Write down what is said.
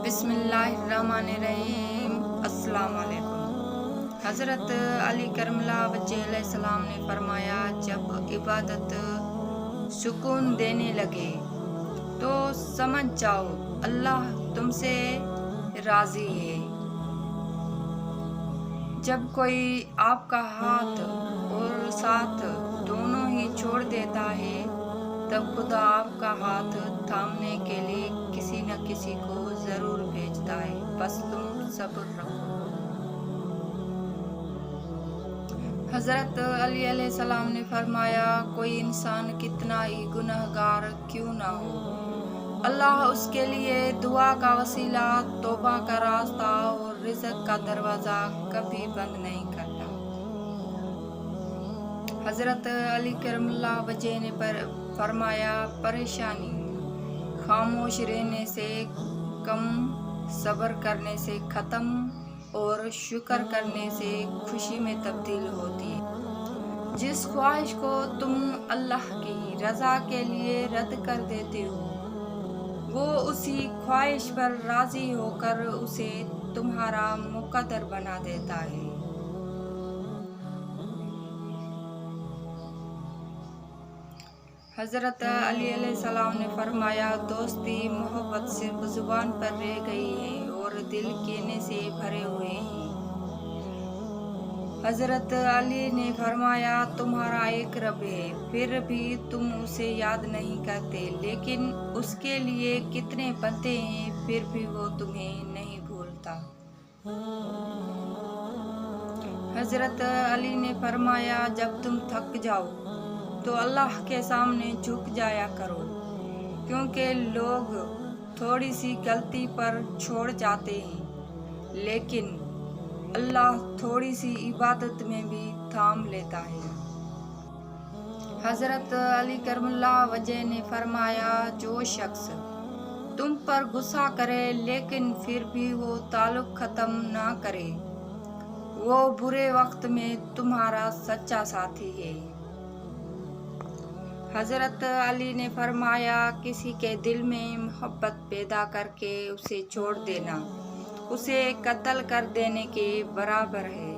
بسم اللہ الرحمن الرحیم۔ السلام علیکم۔ حضرت علی کرم اللہ وجہ علیہ السلام نے فرمایا، جب عبادت سکون دینے لگے تو سمجھ جاؤ اللہ تم سے راضی ہے۔ جب کوئی آپ کا ہاتھ اور ساتھ دونوں ہی چھوڑ دیتا ہے تب خدا آپ کا ہاتھ تھامنے کے لیے کسی نہ کسی کو ضرور بھیجتا ہے، بس تم صبر رکھو۔ حضرت علی علیہ السلام نے فرمایا، کوئی انسان کتنا ہی گنہگار کیوں نہ ہو، اللہ اس کے لیے دعا کا وسیلہ، توبہ کا راستہ اور رزق کا دروازہ کبھی بند نہیں کرتا۔ حضرت علی کرم اللہ وجہ نے فرمایا، پریشانی خاموش رہنے سے کم، صبر کرنے سے ختم اور شکر کرنے سے خوشی میں تبدیل ہوتی ہے۔ جس خواہش کو تم اللہ کی رضا کے لیے رد کر دیتے ہو، وہ اسی خواہش پر راضی ہو کر اسے تمہارا مقدر بنا دیتا ہے۔ حضرت علی علیہ السلام نے فرمایا، دوستی محبت صرف زبان پر رہ گئی ہے اور دل کینے سے بھرے ہوئے ہیں۔ حضرت علی نے فرمایا، تمہارا ایک رب ہے، پھر بھی تم اسے یاد نہیں کرتے، لیکن اس کے لیے کتنے بندے ہیں، پھر بھی وہ تمہیں نہیں بھولتا۔ حضرت علی نے فرمایا، جب تم تھک جاؤ تو اللہ کے سامنے جھک جایا کرو، کیونکہ لوگ تھوڑی سی غلطی پر چھوڑ جاتے ہیں، لیکن اللہ تھوڑی سی عبادت میں بھی تھام لیتا ہے۔ حضرت علی کرم اللہ وجہ نے فرمایا، جو شخص تم پر غصہ کرے لیکن پھر بھی وہ تعلق ختم نہ کرے، وہ برے وقت میں تمہارا سچا ساتھی ہے۔ حضرت علی نے فرمایا، کسی کے دل میں محبت پیدا کر کے اسے چھوڑ دینا اسے قتل کر دینے کے برابر ہے۔